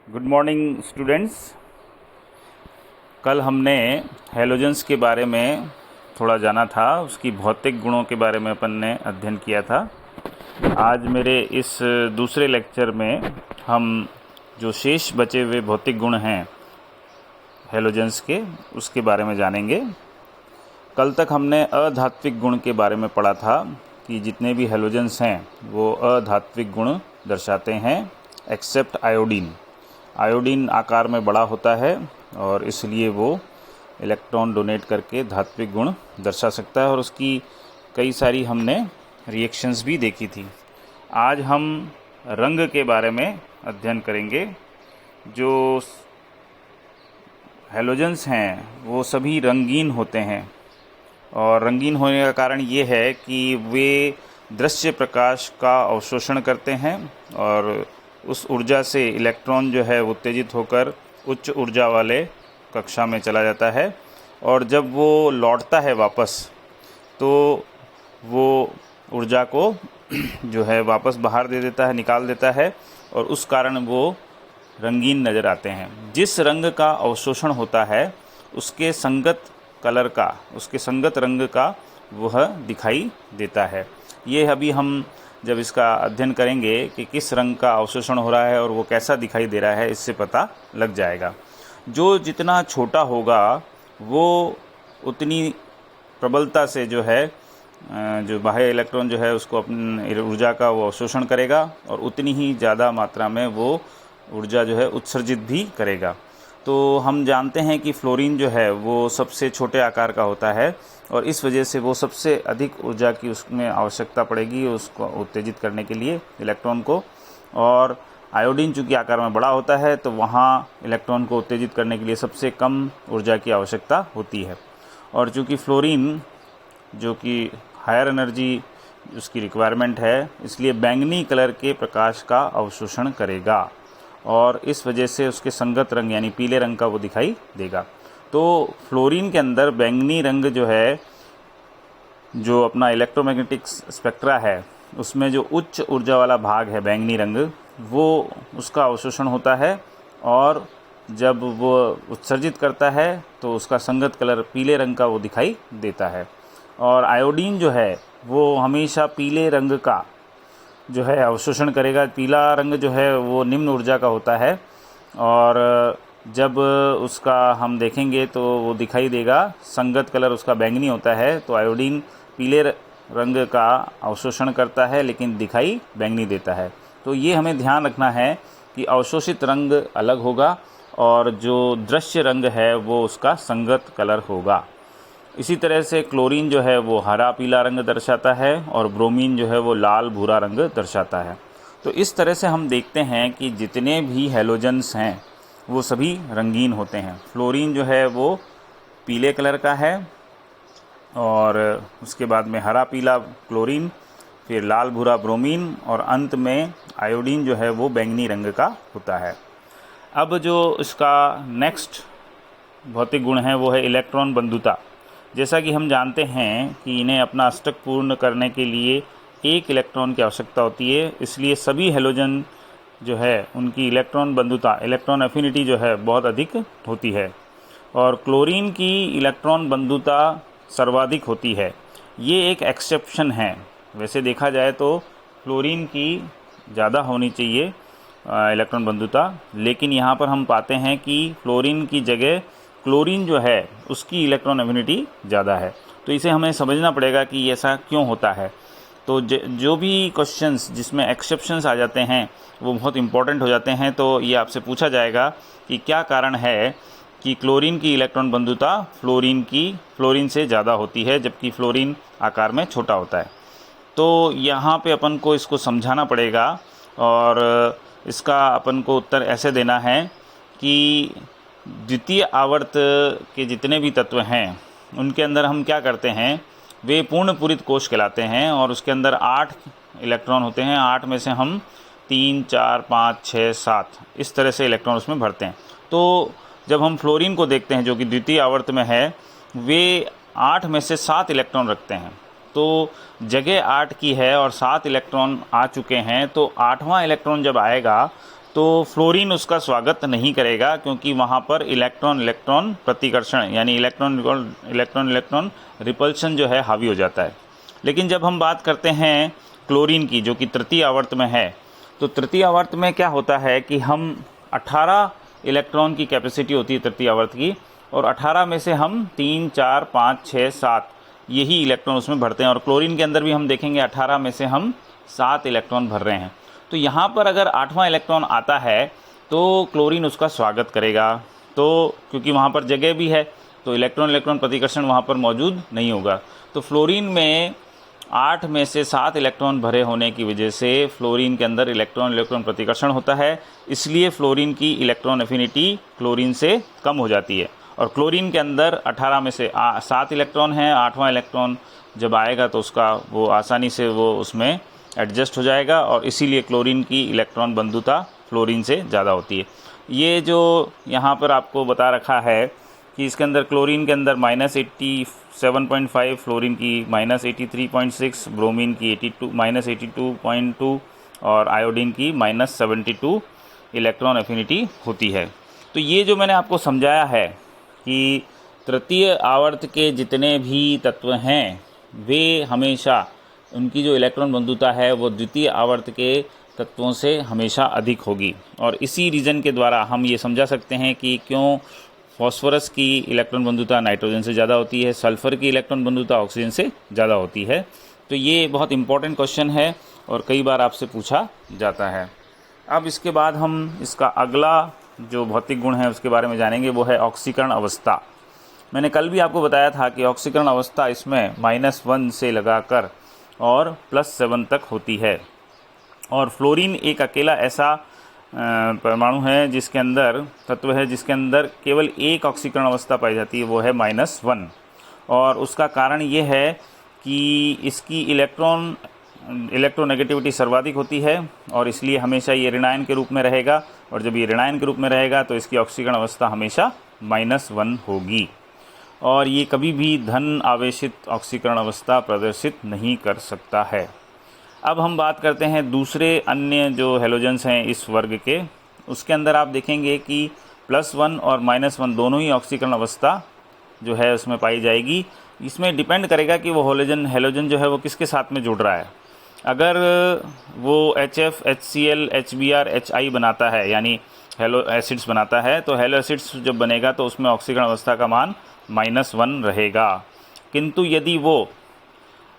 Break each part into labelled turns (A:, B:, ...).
A: Good morning students. कल हमने halogens के बारे में थोड़ा जाना था, उसकी भौतिक गुणों के बारे में अपन ने अध्ययन किया था। आज मेरे इस दूसरे लेक्चर में हम जो शेष बचे हुए भौतिक गुण हैं हैलोजन्स के, उसके बारे में जानेंगे। कल तक हमने अधात्विक गुण के बारे में पढ़ा था कि जितने भी हैलोजन्स हैं वो अधात्विक गुण दर्शाते हैं एक्सेप्ट आयोडीन। आयोडीन आकार में बड़ा होता है और इसलिए वो इलेक्ट्रॉन डोनेट करके धात्विक गुण दर्शा सकता है, और उसकी कई सारी हमने रिएक्शंस भी देखी थी। आज हम रंग के बारे में अध्ययन करेंगे। जो हैलोजन्स हैं वो सभी रंगीन होते हैं, और रंगीन होने का कारण ये है कि वे दृश्य प्रकाश का अवशोषण करते हैं और उस ऊर्जा से इलेक्ट्रॉन जो है उत्तेजित होकर उच्च ऊर्जा वाले कक्षा में चला जाता है, और जब वो लौटता है वापस तो वो ऊर्जा को जो है वापस बाहर दे देता है, निकाल देता है, और उस कारण वो रंगीन नज़र आते हैं। जिस रंग का अवशोषण होता है उसके संगत कलर का, उसके संगत रंग का वह दिखाई देता है। ये अभी हम जब इसका अध्ययन करेंगे कि किस रंग का अवशोषण हो रहा है और वो कैसा दिखाई दे रहा है, इससे पता लग जाएगा। जो जितना छोटा होगा वो उतनी प्रबलता से जो है जो बाह्य इलेक्ट्रॉन जो है उसको अपनी ऊर्जा का वो अवशोषण करेगा, और उतनी ही ज़्यादा मात्रा में वो ऊर्जा जो है उत्सर्जित भी करेगा। तो हम जानते हैं कि फ्लोरीन जो है वो सबसे छोटे आकार का होता है, और इस वजह से वो सबसे अधिक ऊर्जा की उसमें आवश्यकता पड़ेगी उसको उत्तेजित करने के लिए इलेक्ट्रॉन को। और आयोडीन चूँकि आकार में बड़ा होता है तो वहाँ इलेक्ट्रॉन को उत्तेजित करने के लिए सबसे कम ऊर्जा की आवश्यकता होती है। और चूँकि फ्लोरीन जो कि हायर एनर्जी उसकी रिक्वायरमेंट है, इसलिए बैंगनी कलर के प्रकाश का अवशोषण करेगा, और इस वजह से उसके संगत रंग यानी पीले रंग का वो दिखाई देगा। तो फ्लोरीन के अंदर बैंगनी रंग जो है, जो अपना इलेक्ट्रोमैग्नेटिक स्पेक्ट्रा है उसमें जो उच्च ऊर्जा वाला भाग है बैंगनी रंग, वो उसका अवशोषण होता है, और जब वो उत्सर्जित करता है तो उसका संगत कलर पीले रंग का वो दिखाई देता है। और आयोडीन जो है वो हमेशा पीले रंग का जो है अवशोषण करेगा। पीला रंग जो है वो निम्न ऊर्जा का होता है, और जब उसका हम देखेंगे तो वो दिखाई देगा, संगत कलर उसका बैंगनी होता है। तो आयोडीन पीले रंग का अवशोषण करता है लेकिन दिखाई बैंगनी देता है। तो ये हमें ध्यान रखना है कि अवशोषित रंग अलग होगा और जो दृश्य रंग है वो उसका संगत कलर होगा। इसी तरह से क्लोरीन जो है वो हरा पीला रंग दर्शाता है, और ब्रोमीन जो है वो लाल भूरा रंग दर्शाता है। तो इस तरह से हम देखते हैं कि जितने भी हैलोजन्स हैं वो सभी रंगीन होते हैं। फ्लोरीन जो है वो पीले कलर का है, और उसके बाद में हरा पीला क्लोरीन, फिर लाल भूरा ब्रोमीन, और अंत में आयोडीन जो है वो बैंगनी रंग का होता है। अब जो इसका नेक्स्ट भौतिक गुण है वो है इलेक्ट्रॉन बंधुता। जैसा कि हम जानते हैं कि इन्हें अपना अष्टक पूर्ण करने के लिए एक इलेक्ट्रॉन की आवश्यकता होती है, इसलिए सभी हैलोजन जो है उनकी इलेक्ट्रॉन बंधुता, इलेक्ट्रॉन एफिनिटी जो है बहुत अधिक होती है। और क्लोरीन की इलेक्ट्रॉन बंधुता सर्वाधिक होती है। ये एक एक्सेप्शन है। वैसे देखा जाए तो क्लोरीन की ज़्यादा होनी चाहिए इलेक्ट्रॉन बंधुता, लेकिन यहाँ पर हम पाते हैं कि फ्लोरीन की जगह क्लोरीन जो है उसकी इलेक्ट्रॉन एफिनिटी ज़्यादा है। तो इसे हमें समझना पड़ेगा कि ऐसा क्यों होता है। तो जो भी क्वेश्चंस जिसमें एक्सेप्शंस आ जाते हैं वो बहुत इंपॉर्टेंट हो जाते हैं। तो ये आपसे पूछा जाएगा कि क्या कारण है कि क्लोरीन की इलेक्ट्रॉन बंधुता फ्लोरीन से ज़्यादा होती है, जबकि फ्लोरीन आकार में छोटा होता है। तो यहाँ पे अपन को इसको समझाना पड़ेगा, और इसका अपन को उत्तर ऐसे देना है कि द्वितीय आवर्त के जितने भी तत्व हैं उनके अंदर हम क्या करते हैं, वे पूर्ण पूरित कोश कहलाते हैं, और उसके अंदर 8 इलेक्ट्रॉन होते हैं। 8 में से हम 3, 4, 5, 6, 7 इस तरह से इलेक्ट्रॉन उसमें भरते हैं। तो जब हम फ्लोरीन को देखते हैं जो कि द्वितीय आवर्त में है, वे 8 में से 7 इलेक्ट्रॉन रखते हैं। तो जगह 8 की है और 7 इलेक्ट्रॉन आ चुके हैं, तो 8वां इलेक्ट्रॉन जब आएगा तो फ्लोरीन उसका स्वागत नहीं करेगा, क्योंकि वहाँ पर इलेक्ट्रॉन इलेक्ट्रॉन प्रतिकर्षण यानी इलेक्ट्रॉन रिपल्शन जो है हावी हो जाता है। लेकिन जब हम बात करते हैं क्लोरीन की, जो कि तृतीय आवर्त में है, तो तृतीय आवर्त में क्या होता है कि हम 18 इलेक्ट्रॉन की कैपेसिटी होती है तृतीय आवर्त की, और 18 में से हम 3, 4, 5, 6, 7 यही इलेक्ट्रॉन उसमें भरते हैं। और क्लोरीन के अंदर भी हम देखेंगे 18 में से हम 7 इलेक्ट्रॉन भर रहे हैं। तो यहाँ पर अगर 8वां इलेक्ट्रॉन आता है तो क्लोरीन उसका स्वागत करेगा, तो क्योंकि वहाँ पर जगह भी है तो इलेक्ट्रॉन इलेक्ट्रॉन प्रतिकर्षण वहाँ पर मौजूद नहीं होगा। तो फ्लोरीन में 8 में से 7 इलेक्ट्रॉन भरे होने की वजह से फ्लोरीन के अंदर इलेक्ट्रॉन इलेक्ट्रॉन प्रतिकर्षण होता है, इसलिए फ्लोरीन की इलेक्ट्रॉन एफिनिटी क्लोरीन से कम हो जाती है। और क्लोरीन के अंदर 18 में से 7 इलेक्ट्रॉन हैं, 8वां इलेक्ट्रॉन जब आएगा तो उसका वो आसानी से वो उसमें एडजस्ट हो जाएगा, और इसीलिए क्लोरीन की इलेक्ट्रॉन बंधुता फ्लोरीन से ज़्यादा होती है। ये जो यहाँ पर आपको बता रखा है कि इसके अंदर क्लोरीन के अंदर -87.5, फ्लोरीन की -83.6, ब्रोमीन की -82.2 और आयोडीन की -72 इलेक्ट्रॉन एफिनिटी होती है। तो ये जो मैंने आपको समझाया है कि तृतीय आवर्त के जितने भी तत्व हैं वे हमेशा उनकी जो इलेक्ट्रॉन बंधुता है वो द्वितीय आवर्त के तत्वों से हमेशा अधिक होगी। और इसी रीज़न के द्वारा हम ये समझा सकते हैं कि क्यों फॉस्फोरस की इलेक्ट्रॉन बंधुता नाइट्रोजन से ज़्यादा होती है, सल्फ़र की इलेक्ट्रॉन बंधुता ऑक्सीजन से ज़्यादा होती है। तो ये बहुत इंपॉर्टेंट क्वेश्चन है और कई बार आपसे पूछा जाता है। अब इसके बाद हम इसका अगला जो भौतिक गुण है उसके बारे में जानेंगे, वो है ऑक्सीकरण अवस्था। मैंने कल भी आपको बताया था कि ऑक्सीकरण अवस्था इसमें -1 से लगाकर और +7 तक होती है। और फ्लोरीन एक अकेला ऐसा परमाणु है जिसके अंदर तत्व है जिसके अंदर केवल एक ऑक्सीकरण अवस्था पाई जाती है, वो है -1। और उसका कारण ये है कि इसकी इलेक्ट्रोनेगेटिविटी सर्वाधिक होती है और इसलिए हमेशा ये ऋणायन के रूप में रहेगा, और जब ये ऋणायन के रूप में रहेगा तो इसकी ऑक्सीकरण अवस्था हमेशा -1 होगी, और ये कभी भी धन आवेशित ऑक्सीकरण अवस्था प्रदर्शित नहीं कर सकता है। अब हम बात करते हैं दूसरे अन्य जो हेलोजेंस हैं इस वर्ग के, उसके अंदर आप देखेंगे कि +1 और -1 दोनों ही ऑक्सीकरण अवस्था जो है उसमें पाई जाएगी। इसमें डिपेंड करेगा कि वो हेलोजन जो है वो किसके साथ में जुड़ रहा है। अगर वो HF, HCl, HBr, HI बनाता है यानी हेलो एसिड्स बनाता है, तो हेलो एसिड्स जब बनेगा तो उसमें ऑक्सीकरण अवस्था का मान -1 रहेगा। किंतु यदि वो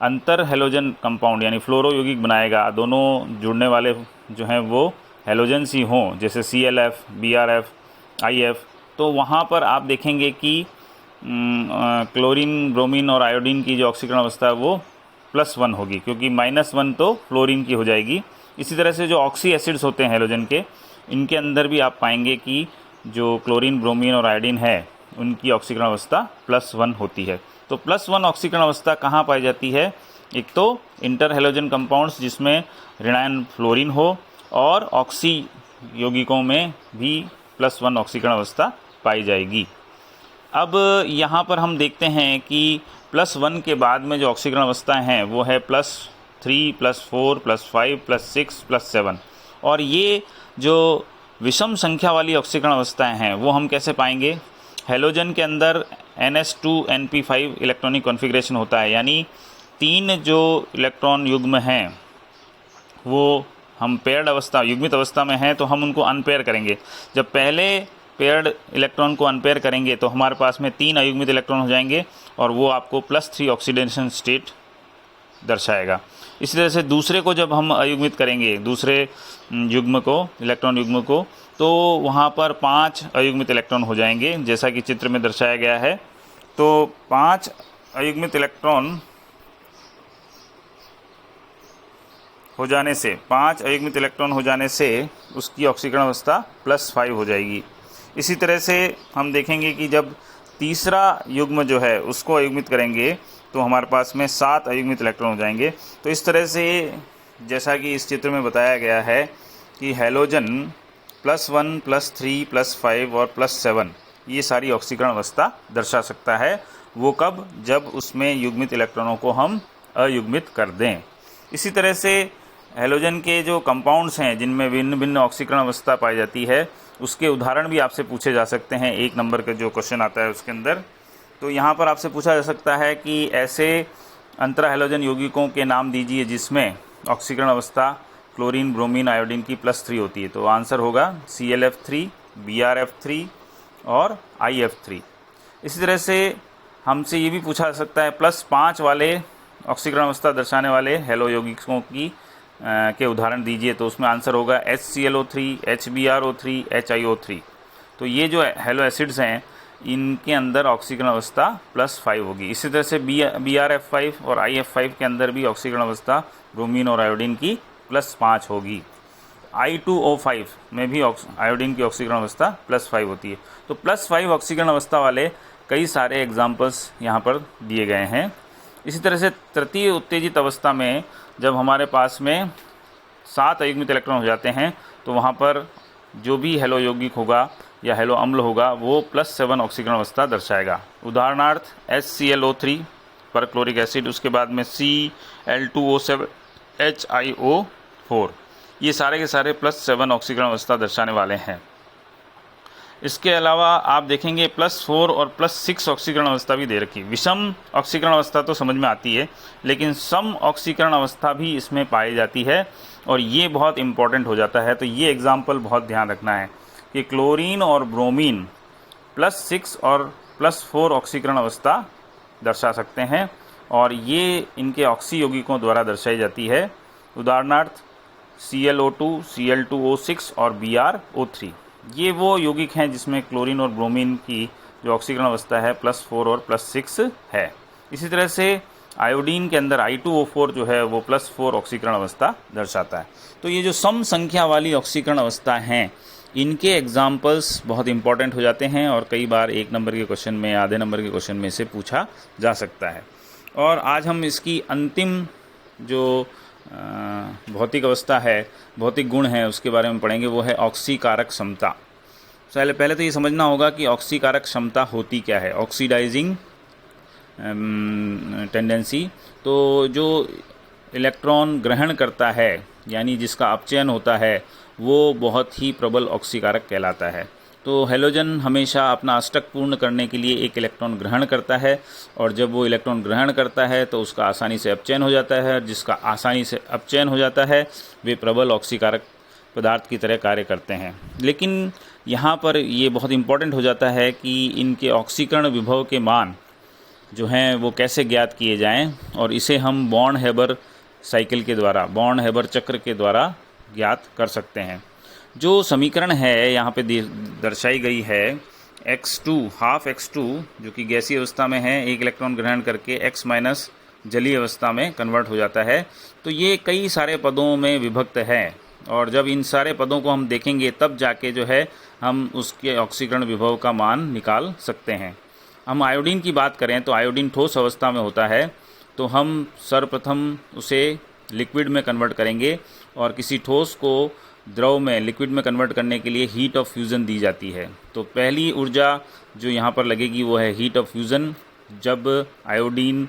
A: अंतर हेलोजन कंपाउंड यानी फ्लोरो यौगिक बनाएगा, दोनों जुड़ने वाले जो हैं वो हेलोजेंस ही हों, जैसे ClF, BrF, IF, तो वहाँ पर आप देखेंगे कि क्लोरीन, ब्रोमीन और आयोडीन की जो ऑक्सीकरण अवस्था है वो +1 होगी, क्योंकि -1 तो फ्लोरीन की हो जाएगी। इसी तरह से जो ऑक्सी एसिड्स होते हैं हेलोजन के, इनके अंदर भी आप पाएंगे कि जो क्लोरीन, ब्रोमीन और आयोडीन है उनकी ऑक्सीकरण अवस्था +1 होती है। तो +1 ऑक्सीकरण अवस्था कहाँ पाई जाती है? एक तो इंटर हेलोजन कंपाउंड्स जिसमें ऋणायन फ्लोरीन हो, और ऑक्सी यौगिकों में भी +1 ऑक्सीकरण अवस्था पाई जाएगी। अब यहाँ पर हम देखते हैं कि +1 के बाद में जो ऑक्सीकरण अवस्थाएं हैं वो है +3, +4, +5, +6, +7। और ये जो विषम संख्या वाली ऑक्सीकरण अवस्थाएं हैं वो हम कैसे पाएंगे? हेलोजन के अंदर NH2NP5 इलेक्ट्रॉनिक कॉन्फ़िगरेशन होता है, यानी 3 जो इलेक्ट्रॉन युग्म हैं वो हम पेयर्ड अवस्था, युग्मित अवस्था में हैं तो हम उनको अनपेयर करेंगे। जब पहले पेयर्ड इलेक्ट्रॉन को अनपेयर करेंगे तो हमारे पास में 3 अयुग्मित इलेक्ट्रॉन हो जाएंगे और वो आपको +3 ऑक्सीडेशन स्टेट दर्शाएगा। इसी तरह से दूसरे को जब हम अयुग्मित करेंगे, दूसरे युग्म को, इलेक्ट्रॉन युग्म को, तो वहाँ पर 5 अयुग्मित इलेक्ट्रॉन हो जाएंगे, जैसा कि चित्र में दर्शाया गया है। तो 5 अयुग्मित इलेक्ट्रॉन हो जाने से उसकी ऑक्सीकरण अवस्था +5 हो जाएगी। इसी तरह से हम देखेंगे कि जब तीसरा युग्म जो है उसको अयुग्मित करेंगे तो हमारे पास में 7 अयुग्मित इलेक्ट्रॉन हो जाएंगे। तो इस तरह से जैसा कि इस चित्र में बताया गया है कि हेलोजन +1, +3, +5 और +7 ये सारी ऑक्सीकरण अवस्था दर्शा सकता है। वो कब? जब उसमें युग्मित इलेक्ट्रॉनों को हम अयुग्मित कर दें। इसी तरह से हैलोजन के जो कंपाउंड्स हैं जिनमें भिन्न भिन्न ऑक्सीकरण अवस्था पाई जाती है, उसके उदाहरण भी आपसे पूछे जा सकते हैं 1 नंबर का जो क्वेश्चन आता है उसके अंदर। तो यहाँ पर आपसे पूछा जा सकता है कि ऐसे अंतरा हैलोजन यौगिकों के नाम दीजिए जिसमें ऑक्सीकरण अवस्था क्लोरीन, ब्रोमीन, आयोडीन की +3 होती है। तो आंसर होगा ClF3, BrF3 और IF3। इसी तरह से हमसे ये भी पूछा जा सकता है +5 वाले ऑक्सीकरण अवस्था दर्शाने वाले हैलो यौगिकों की के उदाहरण दीजिए। तो उसमें आंसर होगा HClO3, HBrO3, HiO3। तो ये जो हैलो एसिड्स हैं इनके अंदर ऑक्सीकरण अवस्था +5 होगी। इसी तरह से BrF5 और IF5 के अंदर भी ऑक्सीकरण अवस्था ब्रोमीन और आयोडीन की +5 होगी। I2O5 में भी आयोडीन की ऑक्सीकरण अवस्था +5 होती है। तो +5 ऑक्सीकरण अवस्था वाले कई सारे एग्जाम्पल्स यहाँ पर दिए गए हैं। इसी तरह से तृतीय उत्तेजित अवस्था में जब हमारे पास में 7 अयुग्मित इलेक्ट्रॉन हो जाते हैं तो वहाँ पर जो भी हैलो यौगिक होगा या हैलो अम्ल होगा वो +7 ऑक्सीकरण अवस्था दर्शाएगा। उदाहरणार्थ HClO3 पर क्लोरिक एसिड, उसके बाद में Cl2O7 HiO4, ये सारे के सारे +7 ऑक्सीकरण अवस्था दर्शाने वाले हैं। इसके अलावा आप देखेंगे +4 और +6 ऑक्सीकरण अवस्था भी दे रखी। विषम ऑक्सीकरण अवस्था तो समझ में आती है, लेकिन सम ऑक्सीकरण अवस्था भी इसमें पाई जाती है और ये बहुत इम्पॉर्टेंट हो जाता है। तो ये एग्जाम्पल बहुत ध्यान रखना है कि क्लोरीन और ब्रोमीन +6 और +4 ऑक्सीकरण अवस्था दर्शा सकते हैं और ये इनके ऑक्सी यौगिकों द्वारा दर्शाई जाती है। उदाहरणार्थ ClO2, Cl2O6 और BrO3, ये वो यौगिक हैं जिसमें क्लोरीन और ब्रोमीन की जो ऑक्सीकरण अवस्था है +4 और +6 है। इसी तरह से आयोडीन के अंदर I2O4 जो है वो +4 ऑक्सीकरण अवस्था दर्शाता है। तो ये जो सम संख्या वाली ऑक्सीकरण अवस्था हैं इनके एग्जाम्पल्स बहुत इंपॉर्टेंट हो जाते हैं और कई बार 1 नंबर के क्वेश्चन में, आधे नंबर के क्वेश्चन में से पूछा जा सकता है। और आज हम इसकी अंतिम जो भौतिक अवस्था है, भौतिक गुण है, उसके बारे में पढ़ेंगे। वो है ऑक्सीकारक क्षमता। पहले तो ये समझना होगा कि ऑक्सीकारक क्षमता होती क्या है। ऑक्सीडाइजिंग टेंडेंसी, तो जो इलेक्ट्रॉन ग्रहण करता है यानी जिसका अपचयन होता है वो बहुत ही प्रबल ऑक्सीकारक कहलाता है। तो हैलोजन हमेशा अपना अष्टक पूर्ण करने के लिए एक इलेक्ट्रॉन ग्रहण करता है और जब वो इलेक्ट्रॉन ग्रहण करता है तो उसका आसानी से अपचयन हो जाता है। जिसका आसानी से अपचयन हो जाता है वे प्रबल ऑक्सीकारक पदार्थ की तरह कार्य करते हैं। लेकिन यहाँ पर ये बहुत इम्पॉर्टेंट हो जाता है कि इनके ऑक्सीकरण विभव के मान जो हैं वो कैसे ज्ञात किए जाएं, और इसे हम बॉर्न हेबर साइकिल के द्वारा, बॉर्न हेबर चक्र के द्वारा ज्ञात कर सकते हैं। जो समीकरण है यहाँ पे दर्शाई गई है X2, हाफ X2 जो कि गैसीय अवस्था में है, एक इलेक्ट्रॉन ग्रहण करके X माइनस जलीय अवस्था में कन्वर्ट हो जाता है। तो ये कई सारे पदों में विभक्त है और जब इन सारे पदों को हम देखेंगे तब जाके जो है हम उसके ऑक्सीकरण विभव का मान निकाल सकते हैं। हम आयोडीन की बात करें तो आयोडीन ठोस अवस्था में होता है, तो हम सर्वप्रथम उसे लिक्विड में कन्वर्ट करेंगे और किसी ठोस को द्रव में, लिक्विड में कन्वर्ट करने के लिए हीट ऑफ फ्यूज़न दी जाती है। तो पहली ऊर्जा जो यहाँ पर लगेगी वो है हीट ऑफ फ्यूज़न, जब आयोडीन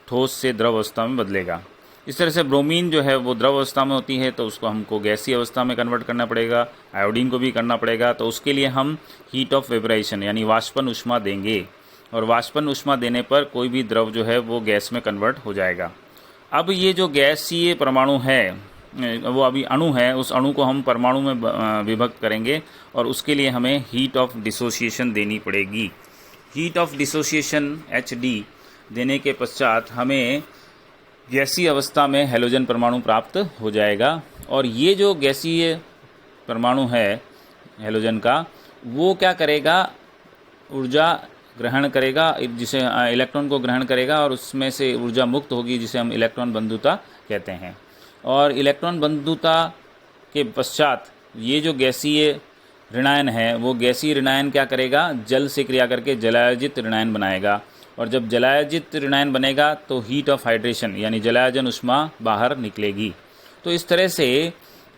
A: ठोस से द्रव अवस्था में बदलेगा। इस तरह से ब्रोमीन जो है वो द्रव अवस्था में होती है तो उसको हमको गैसीय अवस्था में कन्वर्ट करना पड़ेगा, आयोडीन को भी करना पड़ेगा। तो उसके लिए हम हीट ऑफ वेपराइजेशन यानी वाष्पन ऊष्मा देंगे और वाष्पन ऊष्मा देने पर कोई भी द्रव जो है वो गैस में कन्वर्ट हो जाएगा। अब ये जो गैसीय परमाणु है वो अभी अणु है, उस अणु को हम परमाणु में विभक्त करेंगे और उसके लिए हमें हीट ऑफ डिसोसिएशन देनी पड़ेगी। हीट ऑफ डिसोसिएशन HD देने के पश्चात हमें गैसीय अवस्था में हैलोजन परमाणु प्राप्त हो जाएगा और ये जो गैसीय परमाणु है हैलोजन का वो क्या करेगा, ऊर्जा ग्रहण करेगा, जिसे इलेक्ट्रॉन को ग्रहण करेगा और उसमें से ऊर्जा मुक्त होगी जिसे हम इलेक्ट्रॉन बंधुता कहते हैं। और इलेक्ट्रॉन बंधुता के पश्चात ये जो गैसीय ऋणायन है वो गैसीय ऋणायन क्या करेगा, जल से क्रिया करके जलायोजित ऋणायन बनाएगा और जब जलायोजित ऋणायन बनेगा तो हीट ऑफ हाइड्रेशन यानी जलायजन ऊष्मा बाहर निकलेगी। तो इस तरह से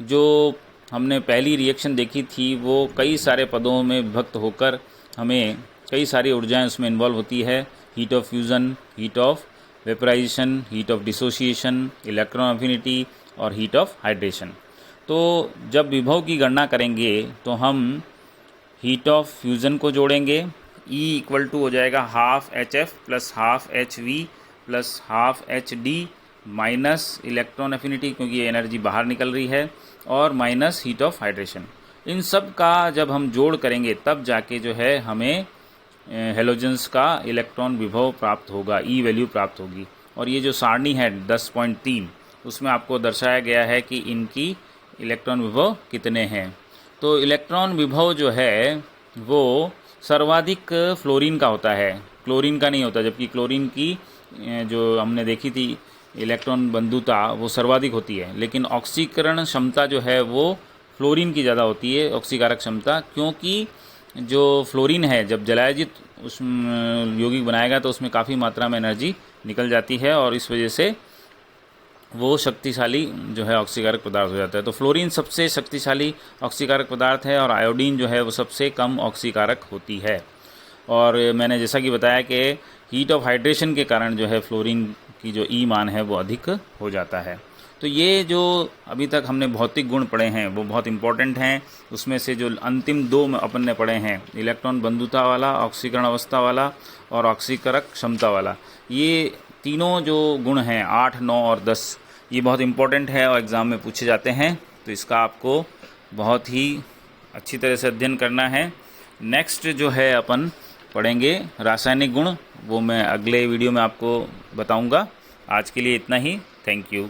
A: जो हमने पहली रिएक्शन देखी थी वो कई सारे पदों में विभक्त होकर हमें कई सारी ऊर्जाएं उसमें इन्वॉल्व होती है। Heat of fusion, heat of vaporisation, heat of dissociation, electron affinity, और हीट ऑफ हाइड्रेशन। तो जब विभव की गणना करेंगे तो हम हीट ऑफ फ्यूज़न को जोड़ेंगे। E इक्वल टू हो जाएगा half HF plus half HV plus half HD minus electron affinity, क्योंकि ये एनर्जी बाहर निकल रही है, और माइनस हीट ऑफ हाइड्रेशन। इन सब का जब हम जोड़ करेंगे तब जाके जो है हमें हेलोजेंस का इलेक्ट्रॉन विभव प्राप्त होगा, E वैल्यू प्राप्त होगी। और ये जो सारणी है 10.3, उसमें आपको दर्शाया गया है कि इनकी इलेक्ट्रॉन विभव कितने हैं। तो इलेक्ट्रॉन विभव जो है वो सर्वाधिक फ्लोरीन का होता है, क्लोरीन का नहीं होता, जबकि क्लोरीन की जो हमने देखी थी इलेक्ट्रॉन बंधुता वो सर्वाधिक होती है। लेकिन ऑक्सीकरण क्षमता जो है वो फ्लोरीन की ज़्यादा होती है, ऑक्सीकारक क्षमता, क्योंकि जो फ्लोरीन है जब जलायजित उस यौगिक बनाएगा तो उसमें काफ़ी मात्रा में एनर्जी निकल जाती है और इस वजह से वो शक्तिशाली जो है ऑक्सीकारक पदार्थ हो जाता है। तो फ्लोरीन सबसे शक्तिशाली ऑक्सीकारक पदार्थ है और आयोडीन जो है वो सबसे कम ऑक्सीकारक होती है। और मैंने जैसा कि बताया कि हीट ऑफ हाइड्रेशन के कारण जो है फ्लोरीन की जो ई मान है वो अधिक हो जाता है। तो ये जो अभी तक हमने भौतिक गुण पढ़े हैं वो बहुत इंपॉर्टेंट हैं। उसमें से जो अंतिम दो अपन ने पढ़े हैं, इलेक्ट्रॉन बंधुता वाला, ऑक्सीकरण अवस्था वाला और ऑक्सीकारक क्षमता वाला, ये तीनों जो गुण हैं 8, 9 और 10, ये बहुत इंपॉर्टेंट है और एग्ज़ाम में पूछे जाते हैं। तो इसका आपको बहुत ही अच्छी तरह से अध्ययन करना है। नेक्स्ट जो है अपन पढ़ेंगे रासायनिक गुण, वो मैं अगले वीडियो में आपको बताऊंगा। आज के लिए इतना ही। Thank you.